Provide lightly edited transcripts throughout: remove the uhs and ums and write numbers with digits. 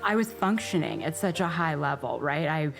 I was functioning at such a high level, right? I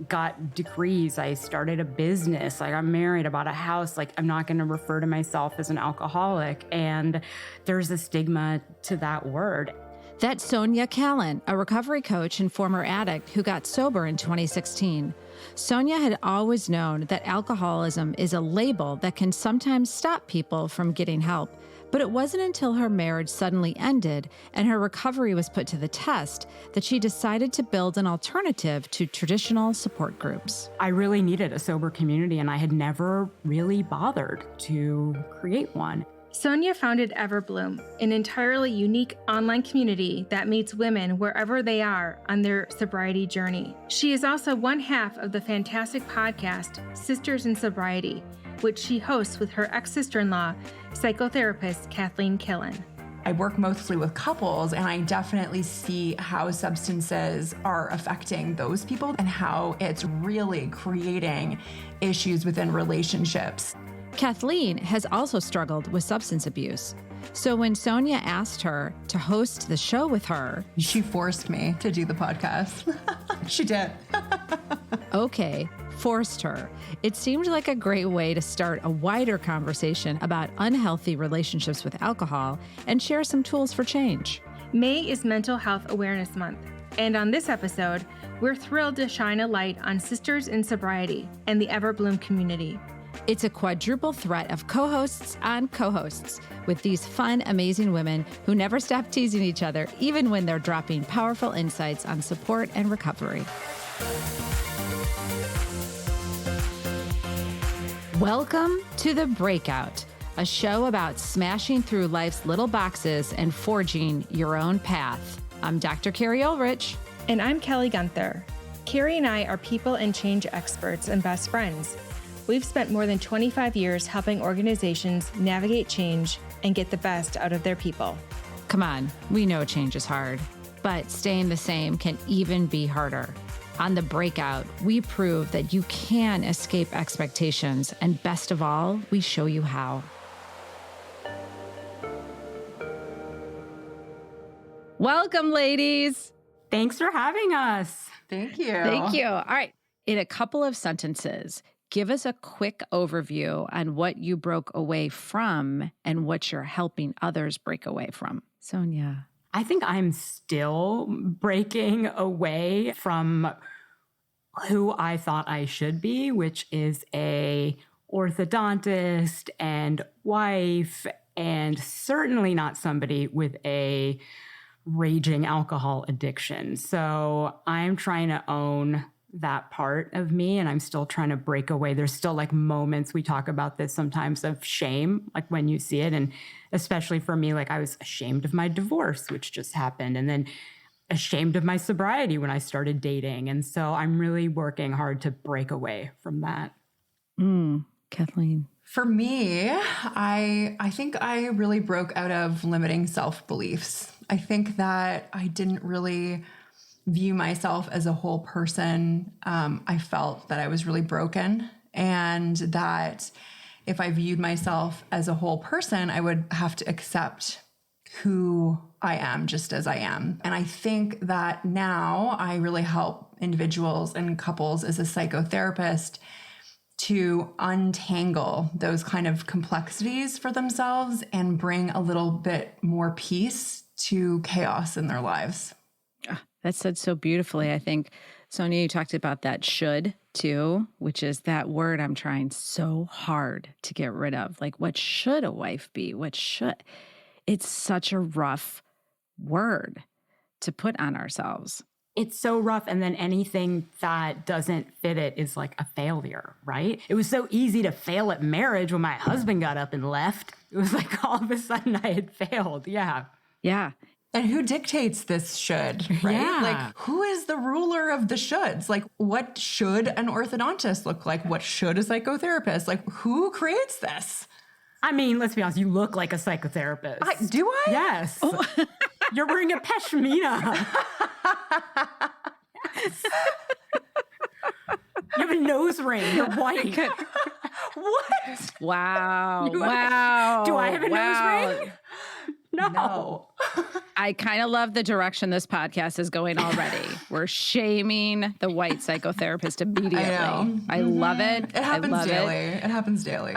got degrees. I started a business. I got married, I bought a house. Like, I'm not going to refer to myself as an alcoholic. And there's a stigma to that word. That's Sonia Kahlon, a recovery coach and former addict who got sober in 2016. Sonia had always known that alcoholism is a label that can sometimes stop people from getting help. But it wasn't until her marriage suddenly ended and her recovery was put to the test that she decided to build an alternative to traditional support groups. I really needed a sober community, and I had never really bothered to create one. Sonia founded Everblume, an entirely unique online community that meets women wherever they are on their sobriety journey. She is also one half of the fantastic podcast, Sisters in Sobriety, which she hosts with her ex-sister-in-law, psychotherapist Kathleen Killen. I work mostly with couples, and I definitely see how substances are affecting those people and how it's really creating issues within relationships. Kathleen has also struggled with substance abuse. So when Sonia asked her to host the show with her, she forced me to do the podcast. She did. Okay, forced her. It seemed like a great way to start a wider conversation about unhealthy relationships with alcohol and share some tools for change. May is Mental Health Awareness Month, and on this episode, we're thrilled to shine a light on Sisters in Sobriety and the Everblume community. It's a quadruple threat of co-hosts on co-hosts with these fun, amazing women who never stop teasing each other, even when they're dropping powerful insights on support and recovery. Welcome to The Breakout, a show about smashing through life's little boxes and forging your own path. I'm Dr. Carrie Ulrich. And I'm Kelly Gunther. Carrie and I are people and change experts and best friends. We've spent more than 25 years helping organizations navigate change and get the best out of their people. Come on, we know change is hard, but staying the same can even be harder. On The Breakout, we prove that you can escape expectations, and best of all, we show you how. Welcome, ladies. Thanks for having us. Thank you. Thank you. All right. In a couple of sentences, give us a quick overview on what you broke away from and what you're helping others break away from. Sonia. I think I'm still breaking away from who I thought I should be, which is a orthodontist and wife, and certainly not somebody with a raging alcohol addiction. So I'm trying to own that part of me, and I'm still trying to break away. There's still like moments, we talk about this sometimes, of shame, like when you see it. And especially for me, like I was ashamed of my divorce, which just happened, and then ashamed of my sobriety when I started dating. And so I'm really working hard to break away from that. Kathleen. For me, I think I really broke out of limiting self-beliefs. I think that I didn't really view myself as a whole person. I felt that I was really broken, and that if I viewed myself as a whole person, I would have to accept who I am just as I am. And I think that now I really help individuals and couples as a psychotherapist to untangle those kind of complexities for themselves and bring a little bit more peace to chaos in their lives. That's said so beautifully. I think, Sonia, you talked about that should too, which is that word I'm trying so hard to get rid of. Like, what should a wife be? What should? It's such a rough word to put on ourselves. It's so rough. And then anything that doesn't fit it is like a failure, right? It was so easy to fail at marriage when my husband got up and left. It was like all of a sudden I had failed. Yeah. Yeah. And who dictates this should, right? Yeah. Like, who is the ruler of the shoulds? Like, what should an orthodontist look like? What should a psychotherapist? Like, who creates this? I mean, let's be honest, you look like a psychotherapist. Do I? Yes. Oh. You're wearing a pashmina. Yes. You have a nose ring. You're white. What? Wow. Do I have a nose ring? No. I kind of love the direction this podcast is going already. We're shaming the white psychotherapist immediately. I know. I love it. It happens daily. It happens daily.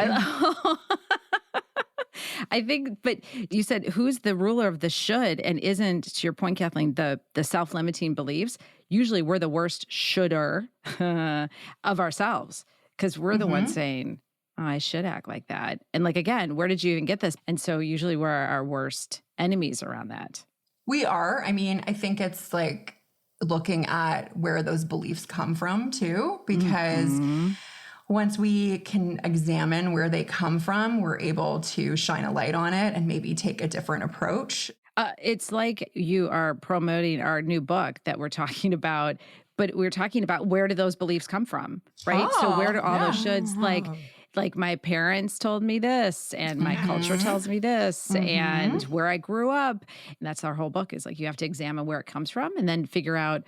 I think, but you said who's the ruler of the should, and isn't, to your point, Kathleen, the self-limiting beliefs. Usually we're the worst shoulder of ourselves because we're the ones saying, oh, I should act like that. And like, again, where did you even get this? And so usually we're our worst enemies around that. We are. I mean, I think it's like looking at where those beliefs come from too, because once we can examine where they come from, we're able to shine a light on it and maybe take a different approach. It's like you are promoting our new book that we're talking about, but we're talking about where do those beliefs come from, right? So where do all those shoulds, like my parents told me this and my culture tells me this and where I grew up. And that's our whole book is like, you have to examine where it comes from and then figure out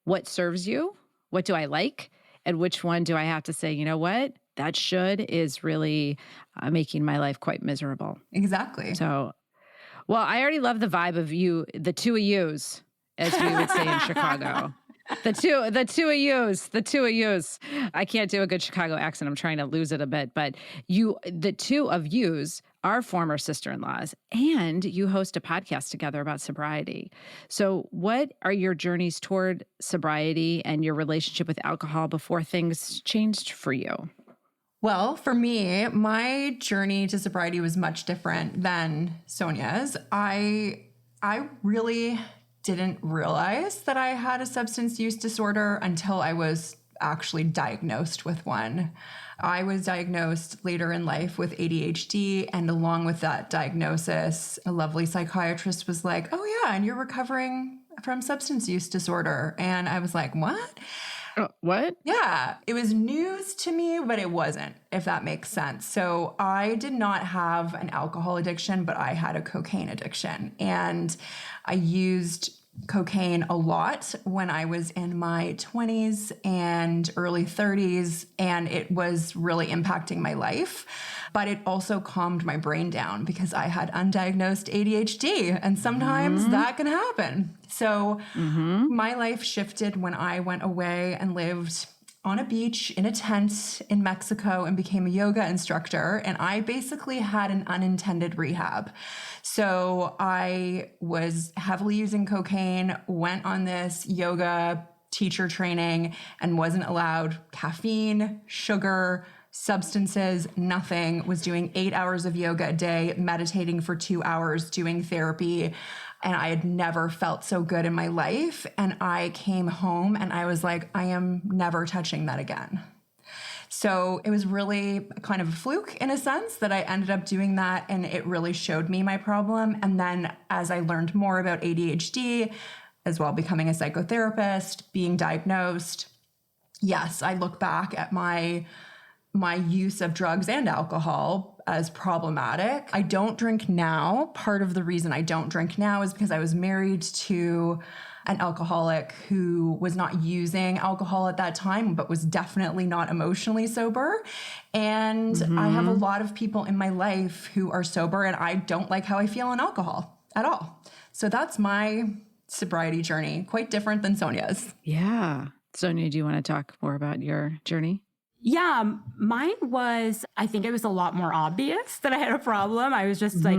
what serves you. What do I like? And which one do I have to say, you know what? That should is really making my life quite miserable. Exactly. So, well, I already love the vibe of you, the two of yous, as we would say in Chicago. The two of yous. I can't do a good Chicago accent. I'm trying to lose it a bit, but the two of yous are former sister-in-laws, and you host a podcast together about sobriety. So what are your journeys toward sobriety and your relationship with alcohol before things changed for you? Well, for me, my journey to sobriety was much different than Sonia's. I really didn't realize that I had a substance use disorder until I was actually diagnosed with one. I was diagnosed later in life with ADHD, and along with that diagnosis, a lovely psychiatrist was like, oh yeah, and you're recovering from substance use disorder. And I was like, what? What? Yeah, it was news to me, but it wasn't, if that makes sense. So I did not have an alcohol addiction, but I had a cocaine addiction. And I used cocaine a lot when I was in my 20s and early 30s, and it was really impacting my life. But it also calmed my brain down because I had undiagnosed ADHD, and sometimes that can happen. So my life shifted when I went away and lived on a beach in a tent in Mexico and became a yoga instructor. And I basically had an unintended rehab. So I was heavily using cocaine, went on this yoga teacher training, and wasn't allowed caffeine, sugar, substances, nothing. Was doing 8 hours of yoga a day, meditating for 2 hours, doing therapy. And I had never felt so good in my life. And I came home and I was like, I am never touching that again. So it was really kind of a fluke in a sense that I ended up doing that. And it really showed me my problem. And then as I learned more about ADHD, as well becoming a psychotherapist, being diagnosed, yes, I look back at my use of drugs and alcohol as problematic. I don't drink now. Part of the reason I don't drink now is because I was married to an alcoholic who was not using alcohol at that time, but was definitely not emotionally sober. And I have a lot of people in my life who are sober, and I don't like how I feel on alcohol at all. So that's my sobriety journey, quite different than Sonia's. Yeah. Sonia, do you want to talk more about your journey? Yeah, mine was, I think it was a lot more obvious that I had a problem. I was just like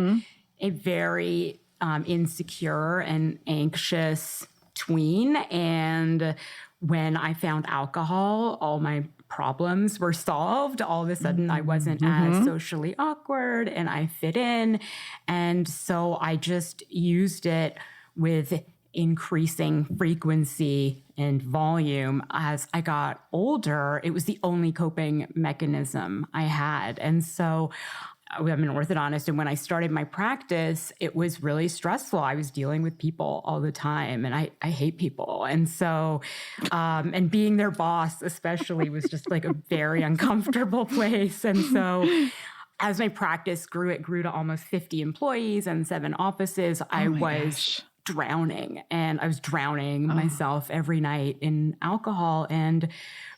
a very insecure and anxious tween. And when I found alcohol, all my problems were solved. All of a sudden, I wasn't as socially awkward and I fit in. And so I just used it with increasing frequency and volume. As I got older, it was the only coping mechanism I had. And so I'm an orthodontist, and when I started my practice, it was really stressful. I was dealing with people all the time, and I hate people. And so, and being their boss especially was just like a very uncomfortable place. And so as my practice grew, it grew to almost 50 employees and 7 offices. I was drowning, and I was drowning myself every night in alcohol. And I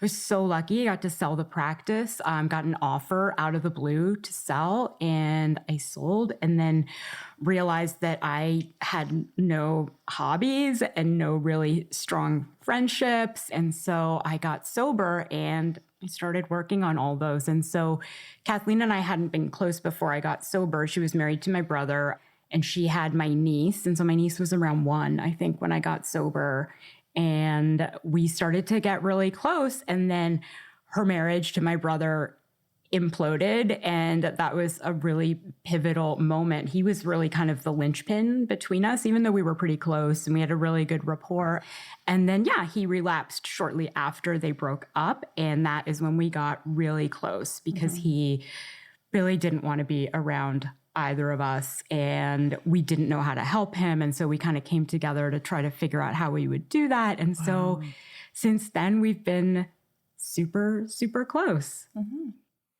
was so lucky. I got to sell the practice, got an offer out of the blue to sell, and I sold, and then realized that I had no hobbies and no really strong friendships. And so I got sober and I started working on all those. And so Kathleen and I hadn't been close before I got sober. She was married to my brother, and she had my niece. And so my niece was around 1, I think, when I got sober. And we started to get really close. And then her marriage to my brother imploded. And that was a really pivotal moment. He was really kind of the linchpin between us, even though we were pretty close and we had a really good rapport. And then, he relapsed shortly after they broke up. And that is when we got really close, because he really didn't want to be around either of us, and we didn't know how to help him. And so we kind of came together to try to figure out how we would do that. And so since then, we've been super, super close.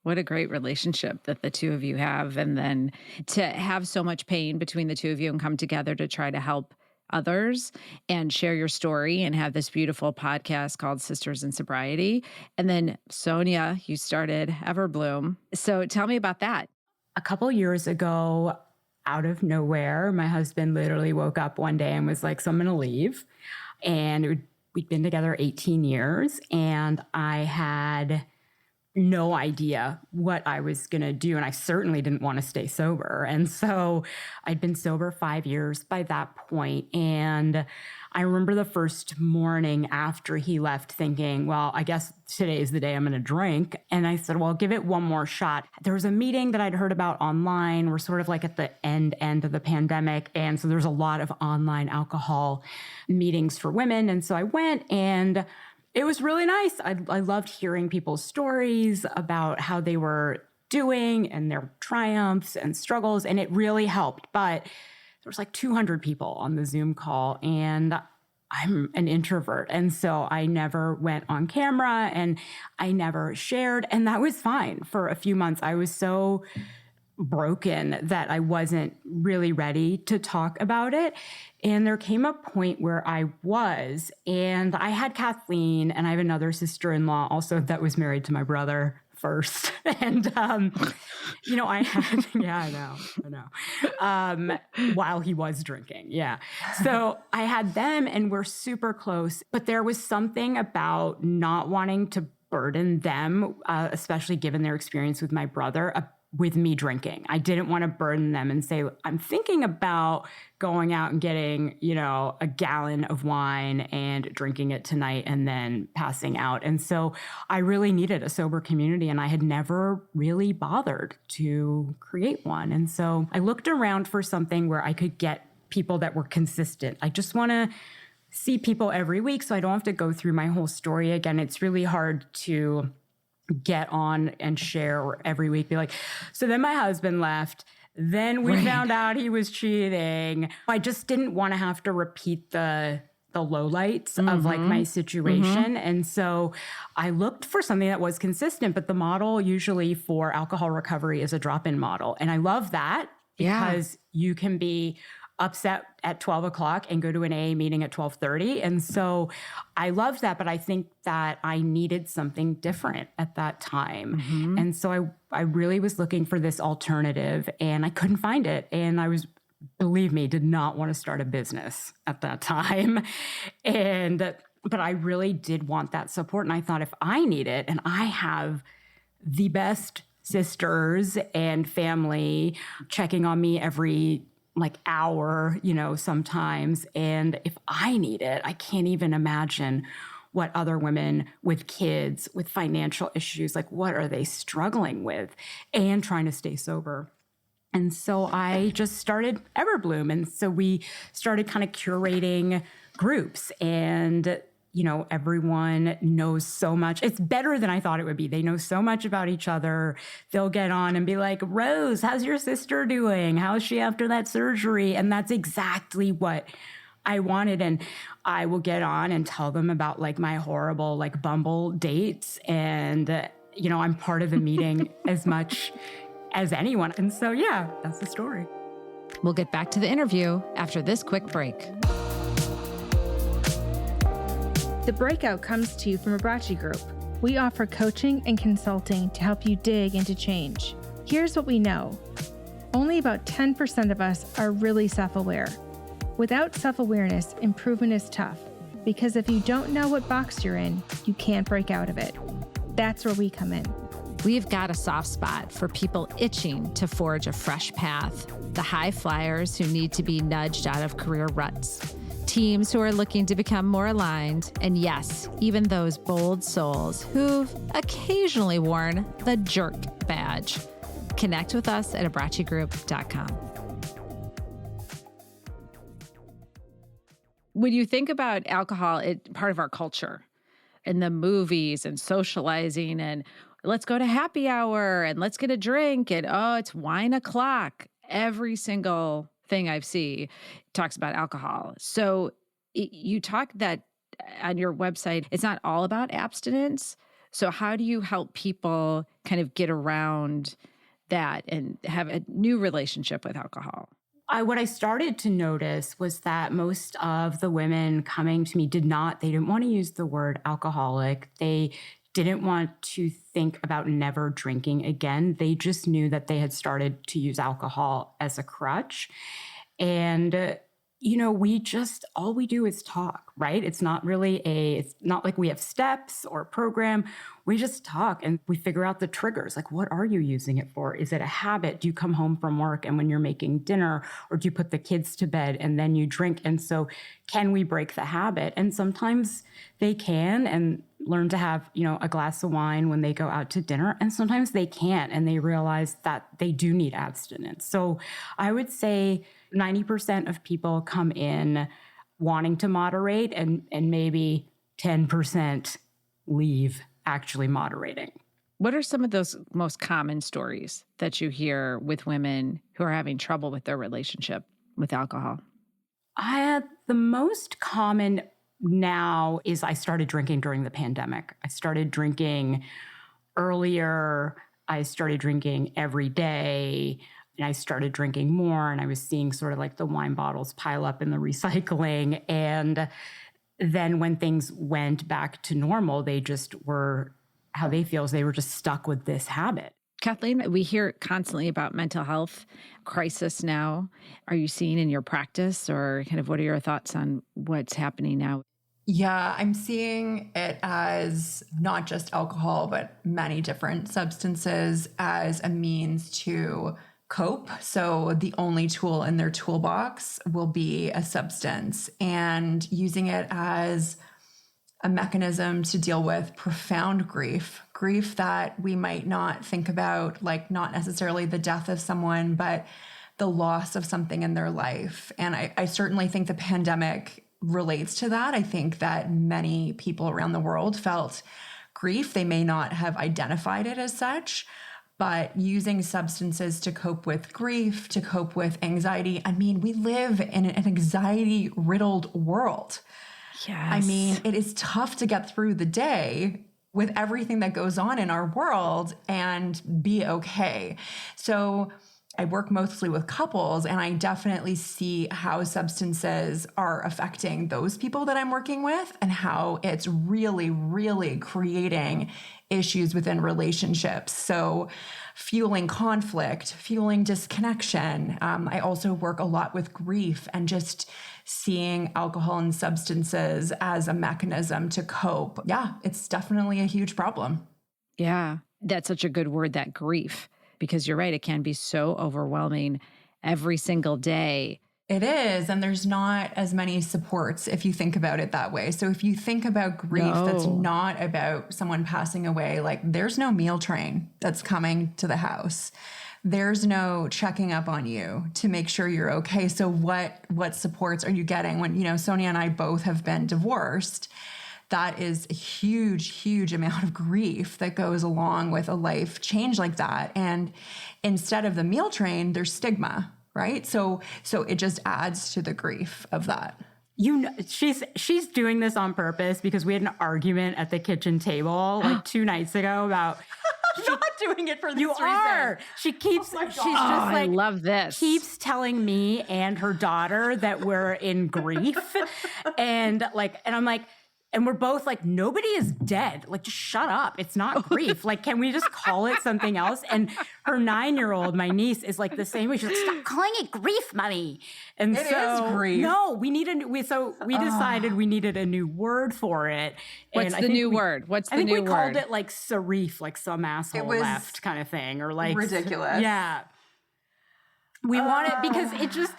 What a great relationship that the two of you have. And then to have so much pain between the two of you and come together to try to help others and share your story and have this beautiful podcast called Sisters in Sobriety. And then Sonia, you started Everblume. So tell me about that. A couple years ago, out of nowhere, my husband literally woke up one day and was like, so I'm going to leave. And we'd been together 18 years, and I had no idea what I was going to do. And I certainly didn't want to stay sober. And so I'd been sober 5 years by that point. And I remember the first morning after he left thinking, well, I guess today is the day I'm going to drink. And I said, well, give it one more shot. There was a meeting that I'd heard about online. We're sort of like at the end of the pandemic. And so there's a lot of online alcohol meetings for women. And so I went, and it was really nice. I loved hearing people's stories about how they were doing and their triumphs and struggles, and it really helped. But there was like 200 people on the Zoom call, and I'm an introvert. And so I never went on camera and I never shared, and that was fine for a few months. I was so broken that I wasn't really ready to talk about it. And there came a point where I was, and I had Kathleen, and I have another sister-in-law also that was married to my brother first. And, I had, I know. While he was drinking. Yeah. So I had them, and we're super close, but there was something about not wanting to burden them, especially given their experience with my brother, with me drinking. I didn't want to burden them and say, I'm thinking about going out and getting, a gallon of wine and drinking it tonight and then passing out. And so I really needed a sober community, and I had never really bothered to create one. And so I looked around for something where I could get people that were consistent. I just want to see people every week so I don't have to go through my whole story again. It's really hard to get on and share every week, be like, so then my husband left, then we found out he was cheating. I just didn't want to have to repeat the lowlights of like my situation. And so I looked for something that was consistent, but the model usually for alcohol recovery is a drop-in model. And I love that because you can be upset at 12 o'clock and go to an AA meeting at 12:30. And so I loved that, but I think that I needed something different at that time. And so I really was looking for this alternative, and I couldn't find it. And I was, believe me, did not want to start a business at that time. But I really did want that support. And I thought, if I need it, and I have the best sisters and family checking on me every hour, sometimes. And if I need it, I can't even imagine what other women with kids, with financial issues, what are they struggling with and trying to stay sober. And so I just started Everblume. And so we started kind of curating groups, and everyone knows so much. It's better than I thought it would be. They know so much about each other. They'll get on and be like, Rose, how's your sister doing? How is she after that surgery? And that's exactly what I wanted. And I will get on and tell them about my horrible Bumble dates. And, I'm part of the meeting as much as anyone. And so, that's the story. We'll get back to the interview after this quick break. The Breakout comes to you from a Sobriety group. We offer coaching and consulting to help you dig into change. Here's what we know. Only about 10% of us are really self-aware. Without self-awareness, improvement is tough, because if you don't know what box you're in, you can't break out of it. That's where we come in. We've got a soft spot for people itching to forge a fresh path, the high flyers who need to be nudged out of career ruts, teams who are looking to become more aligned, and yes, even those bold souls who've occasionally worn the jerk badge. Connect with us at abbracigroup.com. When you think about alcohol, it's part of our culture and the movies and socializing and let's go to happy hour and let's get a drink and it's wine o'clock. Every single thing I've seen talks about alcohol. So you talk that on your website, it's not all about abstinence. So how do you help people kind of get around that and have a new relationship with alcohol? What I started to notice was that most of the women coming to me didn't want to use the word alcoholic. They didn't want to think about never drinking again. They just knew that they had started to use alcohol as a crutch. And, all we do is talk, right? It's not like we have steps or a program. We just talk and we figure out the triggers. Like, what are you using it for? Is it a habit? Do you come home from work and when you're making dinner, or do you put the kids to bed and then you drink? And so can we break the habit? And sometimes they can and learn to have, a glass of wine when they go out to dinner. And sometimes they can't and they realize that they do need abstinence. So I would say 90% of people come in wanting to moderate and maybe 10% leave actually moderating. What are some of those most common stories that you hear with women who are having trouble with their relationship with alcohol? The most common now is I started drinking during the pandemic. I started drinking earlier. I started drinking every day. And I started drinking more, and I was seeing sort of like the wine bottles pile up in the recycling. And then when things went back to normal, they just were, how they feel is they were just stuck with this habit. Kathleen, we hear constantly about mental health crisis now. Are you seeing in your practice, or kind of what are your thoughts on what's happening now? Yeah, I'm seeing it as not just alcohol, but many different substances as a means to cope. So the only tool in their toolbox will be a substance, and using it as a mechanism to deal with profound grief that we might not think about, like not necessarily the death of someone, but the loss of something in their life. And I certainly think the pandemic relates to that. I think that many people around the world felt grief. They may not have identified it as such, but using substances to cope with grief, to cope with anxiety. I mean, we live in an anxiety-riddled world. Yes. I mean, it is tough to get through the day with everything that goes on in our world and be okay. So I work mostly with couples, and I definitely see how substances are affecting those people that I'm working with and how it's really, really creating issues within relationships. So fueling conflict, fueling disconnection. I also work a lot with grief and just seeing alcohol and substances as a mechanism to cope. Yeah, it's definitely a huge problem. Yeah, that's such a good word, that grief, because you're right, it can be so overwhelming every single day. It is. And there's not as many supports if you think about it that way. So if you think about grief, that's not about someone passing away, like there's no meal train that's coming to the house. There's no checking up on you to make sure you're okay. So what supports are you getting when, Sonia and I both have been divorced? That is a huge, huge amount of grief that goes along with a life change like that. And instead of the meal train, there's stigma, right? So it just adds to the grief of that. She's doing this on purpose because we had an argument at the kitchen table like 2 nights ago about not doing it for this You reason. are. She keeps, she's just I like, love this. keeps telling me and her daughter that we're in grief. And I'm like, and we're both like, nobody is dead. Like, just shut up. It's not grief. Like, can we just call it something else? And her 9-year-old, my niece, is like the same way. She's like, stop calling it grief, mommy. And It is grief. No, we decided we needed a new word for it. What's the new word? What's the new word? I think we called it like serif, like some asshole was left kind of thing, or like ridiculous. Yeah. We want it because it just,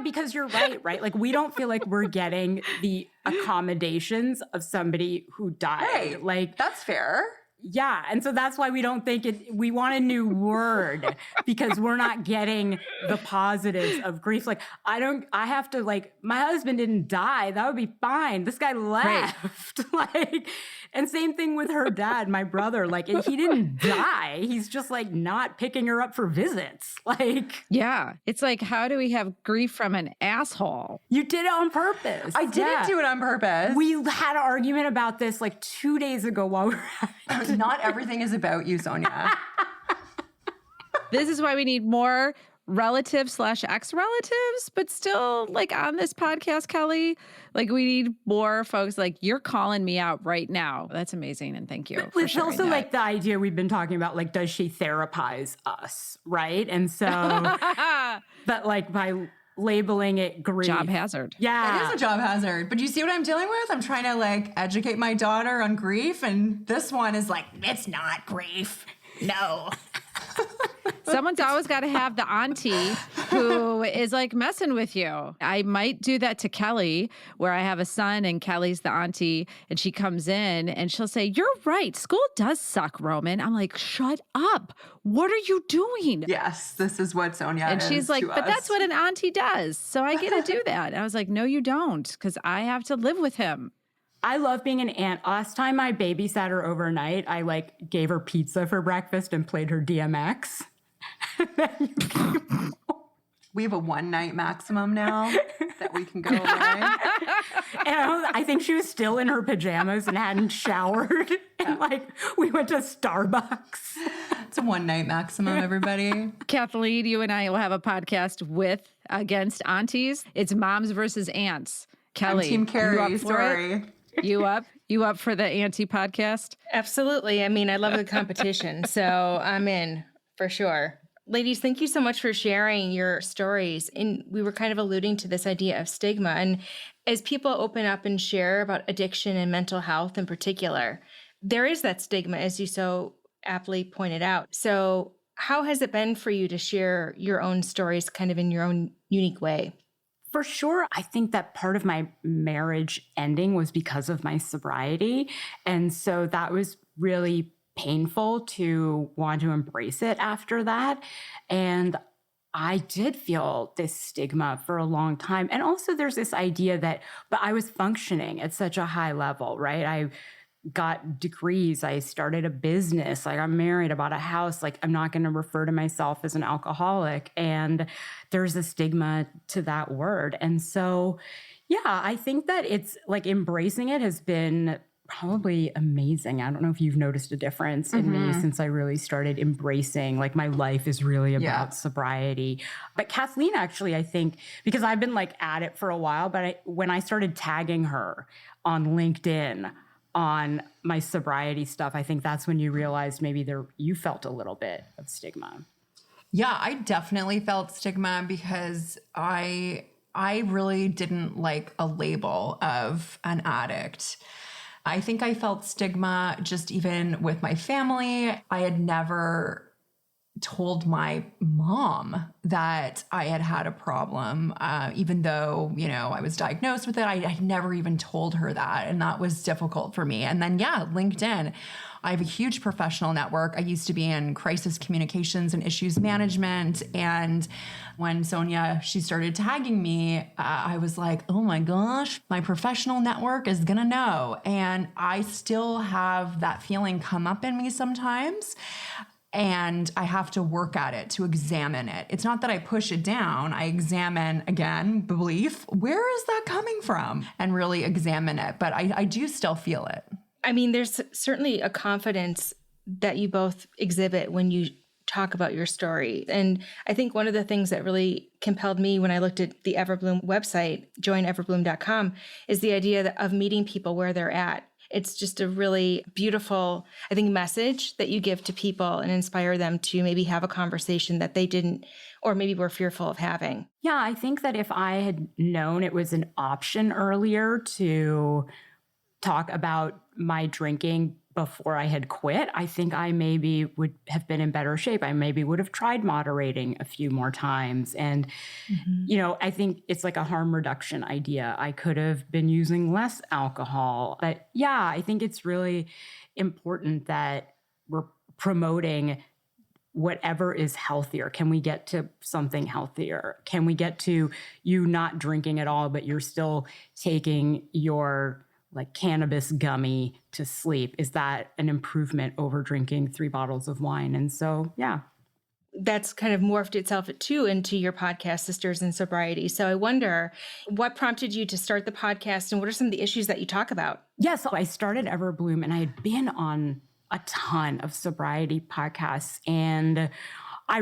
because you're right? Like, we don't feel like we're getting the accommodations of somebody who died. Right. Like, that's fair. Yeah. And so that's why we don't think we want a new word because we're not getting the positives of grief. Like, I have to, like, my husband didn't die. That would be fine. This guy left. Like, and same thing with her dad, my brother. Like, he didn't die. He's just like not picking her up for visits. Like, yeah. It's like, how do we have grief from an asshole? you did it on purpose. I didn't do it on purpose. We had an argument about this like 2 days ago while we were having Not everything is about you, Sonia. This is why we need more relatives/ex-relatives, but still, like, on this podcast, Kelly, like, we need more folks like, you're calling me out right now. That's amazing. And thank you. It's also like the idea we've been talking about, like, does she therapize us? Right. And so, but like by labeling it grief. Job hazard. Yeah. It is a job hazard. But you see what I'm dealing with? I'm trying to like educate my daughter on grief. And this one is like, it's not grief. No. Someone's always got to have the auntie who is like messing with you. I might do that to Kelly, where I have a son and Kelly's the auntie, and she comes in and she'll say, "You're right. School does suck, Roman." I'm like, "Shut up. What are you doing?" Yes, this is what Sonia And is she's like, to "But us. that's what an auntie does. So I get to do that." And I was like, "No, you don't, because I have to live with him." I love being an aunt. Last time I babysat her overnight, I like gave her pizza for breakfast and played her DMX. We have a 1 night maximum now that we can go away. And I think she was still in her pajamas and hadn't showered. And like, we went to Starbucks. It's a 1 night maximum, everybody. Kathleen, you and I will have a podcast against aunties. It's moms versus aunts. Kelly, I'm Team Carrie, you up for sorry. it? You up? You up for the auntie podcast? Absolutely. I mean, I love the competition, so I'm in for sure. Ladies, thank you so much for sharing your stories. And we were kind of alluding to this idea of stigma. And as people open up and share about addiction and mental health in particular, there is that stigma, as you so aptly pointed out. So how has it been for you to share your own stories kind of in your own unique way? For sure, I think that part of my marriage ending was because of my sobriety. And so that was really painful to want to embrace it after that. And I did feel this stigma for a long time. And also there's this idea that, but I was functioning at such a high level, right? I got degrees. I started a business. Like, I'm married, I bought a house. Like, I'm not going to refer to myself as an alcoholic. And there's a stigma to that word. And so, yeah, I think that it's like embracing it has been probably amazing. I don't know if you've noticed a difference in me since I really started embracing, like, my life is really about sobriety. But Kathleen, actually, I think, because I've been like at it for a while, but when I started tagging her on LinkedIn on my sobriety stuff, I think that's when you realized maybe you felt a little bit of stigma. Yeah, I definitely felt stigma because I really didn't like a label of an addict. I think I felt stigma just even with my family. I had never told my mom that I had a problem, even though, I was diagnosed with it. I never even told her that. And that was difficult for me. And then, LinkedIn. I have a huge professional network. I used to be in crisis communications and issues management. And when Sonia, she started tagging me, I was like, oh my gosh, my professional network is gonna know. And I still have that feeling come up in me sometimes. And I have to work at it to examine it. It's not that I push it down. I examine, again, belief. Where is that coming from? And really examine it. But I do still feel it. I mean, there's certainly a confidence that you both exhibit when you talk about your story. And I think one of the things that really compelled me when I looked at the Everblume website, joineverblume.com, is the idea of meeting people where they're at. It's just a really beautiful, I think, message that you give to people and inspire them to maybe have a conversation that they didn't, or maybe were fearful of having. Yeah, I think that if I had known it was an option earlier to talk about my drinking before I had quit, I think I maybe would have been in better shape. I maybe would have tried moderating a few more times. And, I think it's like a harm reduction idea. I could have been using less alcohol. But yeah, I think it's really important that we're promoting whatever is healthier. Can we get to something healthier? Can we get to you not drinking at all, but you're still taking your cannabis gummy to sleep? Is that an improvement over drinking 3 bottles of wine? And so, yeah. That's kind of morphed itself too into your podcast, Sisters in Sobriety. So I wonder, what prompted you to start the podcast and what are some of the issues that you talk about? Yeah, so I started Everblume and I had been on a ton of sobriety podcasts, and I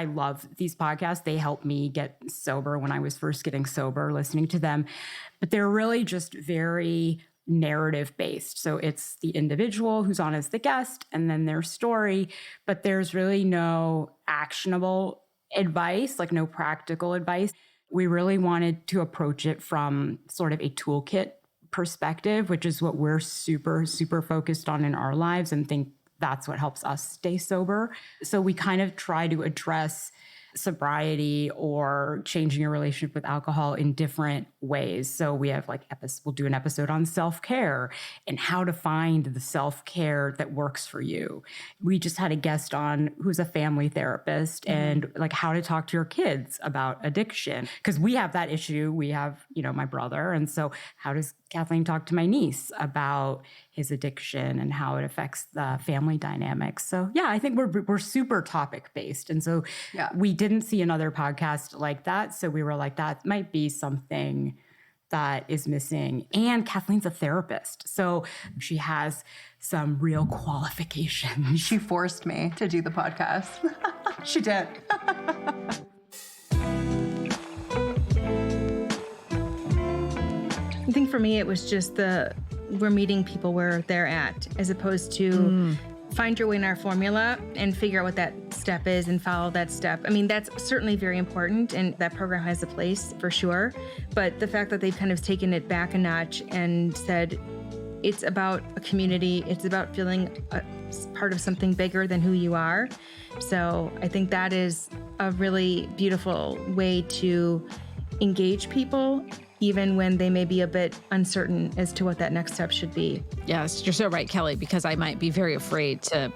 love these podcasts. They helped me get sober when I was first getting sober, listening to them. But they're really just very narrative based. So it's the individual who's on as the guest and then their story, but there's really no actionable advice, no practical advice. We really wanted to approach it from sort of a toolkit perspective, which is what we're super, super focused on in our lives and think that's what helps us stay sober. So we kind of try to address sobriety or changing your relationship with alcohol in different ways. So we have we'll do an episode on self-care and how to find the self-care that works for you. We just had a guest on who's a family therapist and how to talk to your kids about addiction, because we have that issue. We have, my brother. And so how does Kathleen talk to my niece about his addiction and how it affects the family dynamics? So yeah, I think we're super topic based. And so we didn't see another podcast like that. So we were like, that might be something that is missing. And Kathleen's a therapist, so she has some real qualifications. She forced me to do the podcast. She did. I think for me, it was just we're meeting people where they're at, as opposed to find your way in our formula and figure out what that step is and follow that step. I mean, that's certainly very important, and that program has a place for sure. But the fact that they've kind of taken it back a notch and said, it's about a community, it's about feeling a part of something bigger than who you are. So I think that is a really beautiful way to engage people, even when they may be a bit uncertain as to what that next step should be. Yes, you're so right, Kelly, because I might be very afraid to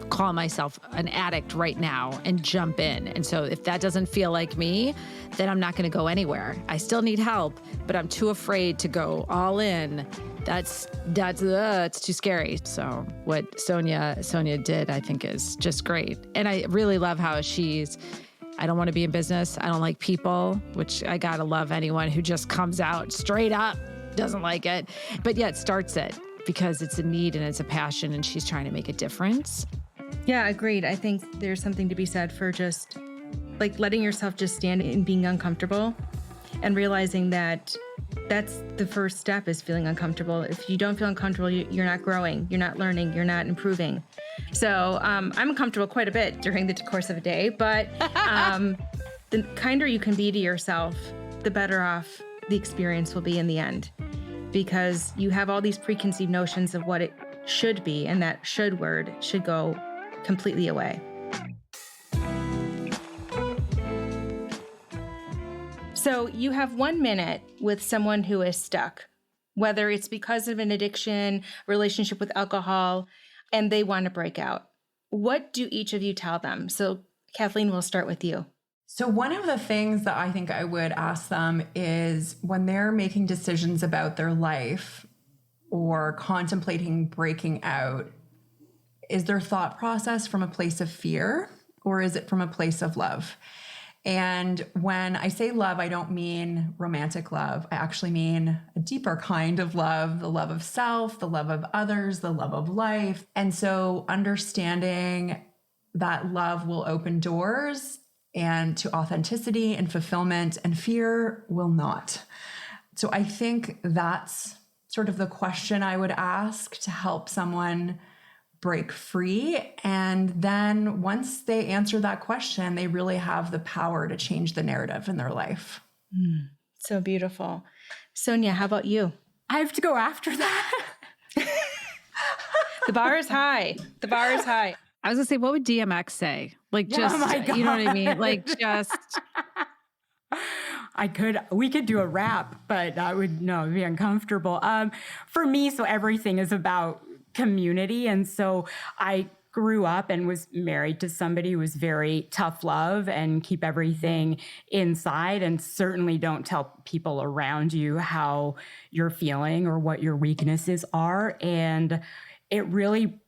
call myself an addict right now and jump in. And so if that doesn't feel like me, then I'm not going to go anywhere. I still need help, but I'm too afraid to go all in. It's too scary. So what Sonia did, I think, is just great. And I really love how I don't want to be in business. I don't like people, which I got to love anyone who just comes out straight up, doesn't like it, but yet starts it because it's a need and it's a passion and she's trying to make a difference. Yeah, agreed. I think there's something to be said for just letting yourself just stand in being uncomfortable and realizing that that's the first step, is feeling uncomfortable. If you don't feel uncomfortable, you're not growing, you're not learning, you're not improving. So I'm uncomfortable quite a bit during the course of a day, but the kinder you can be to yourself, the better off the experience will be in the end, because you have all these preconceived notions of what it should be, and that should word should go completely away. So you have 1 minute with someone who is stuck, whether it's because of an addiction, relationship with alcohol, and they want to break out. What do each of you tell them? So Kathleen, we'll start with you. So one of the things that I think I would ask them is, when they're making decisions about their life or contemplating breaking out, is their thought process from a place of fear or is it from a place of love? And when I say love, I don't mean romantic love. I actually mean a deeper kind of love, the love of self, the love of others, the love of life. And so understanding that love will open doors and to authenticity and fulfillment, and fear will not. So I think that's sort of the question I would ask to help someone break free. And then once they answer that question, they really have the power to change the narrative in their life. So beautiful. Sonia, how about you? I have to go after that. The bar is high. The bar is high. I was gonna say, what would DMX say? Like, just, Oh my God. you know what I mean? Like, just. We could do a rap, but that would, no, it'd be uncomfortable. For me, so everything is about community. And so I grew up and was married to somebody who was very tough love and keep everything inside, and certainly don't tell people around you how you're feeling or what your weaknesses are. And it really,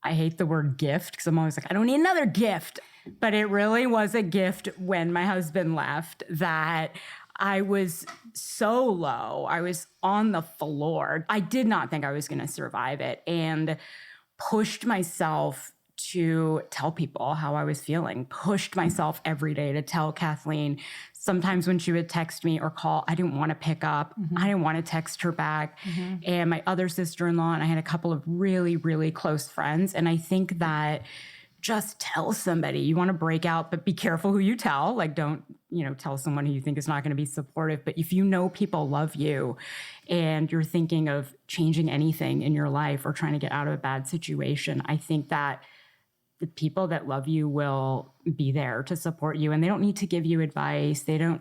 I hate the word gift because I'm always like, I don't need another gift. But it really was a gift when my husband left that I was so low. I was on the floor. I did not think I was going to survive it, and pushed myself to tell people how I was feeling, pushed myself every day to tell Kathleen. Sometimes when she would text me or call, I didn't want to pick up. I didn't want to text her back. And my other sister-in-law, and I had a couple of really, really close friends. And I think that just tell somebody you want to break out, but be careful who you tell. Like, don't, tell someone who you think is not going to be supportive. But if you know people love you and you're thinking of changing anything in your life or trying to get out of a bad situation, I think that the people that love you will be there to support you, and they don't need to give you advice. They don't,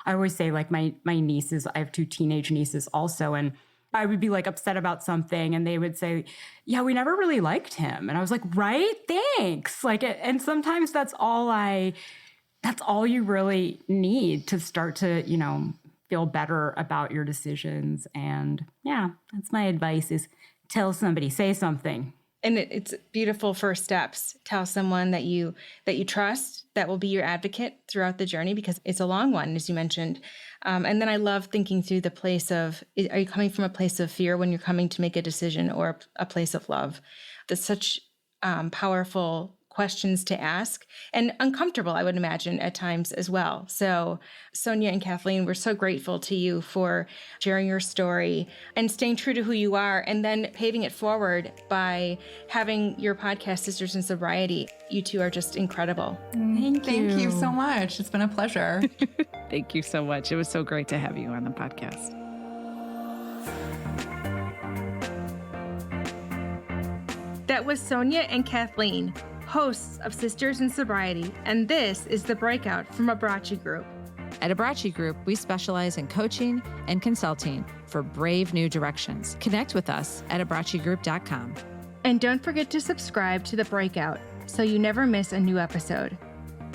I always say, like, my nieces, I have 2 teenage nieces also, and I would be like upset about something and they would say, yeah, we never really liked him. And I was like, right, thanks. Like, and sometimes that's all you really need to start to, feel better about your decisions. And yeah, that's my advice, is tell somebody, say something. And it's beautiful first steps. Tell someone that you trust, that will be your advocate throughout the journey, because it's a long one, as you mentioned. And then I love thinking through the place of, are you coming from a place of fear when you're coming to make a decision, or a place of love? That's such powerful questions to ask, and uncomfortable, I would imagine, at times as well. So Sonia and Kathleen, we're so grateful to you for sharing your story and staying true to who you are, and then paving it forward by having your podcast, Sisters in Sobriety. You two are just incredible. Thank you so much. It's been a pleasure. Thank you so much. It was so great to have you on the podcast. That was Sonia and Kathleen, hosts of Sisters in Sobriety, and this is The Breakout from Abrachi Group. At Abrachi Group, we specialize in coaching and consulting for brave new directions. Connect with us at abrachigroup.com. And don't forget to subscribe to The Breakout so you never miss a new episode.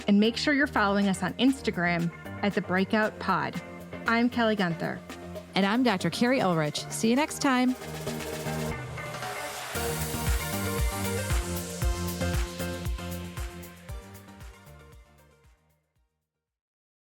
And make sure you're following us on Instagram at The Breakout Pod. I'm Kelly Gunther. And I'm Dr. Carrie Ulrich. See you next time.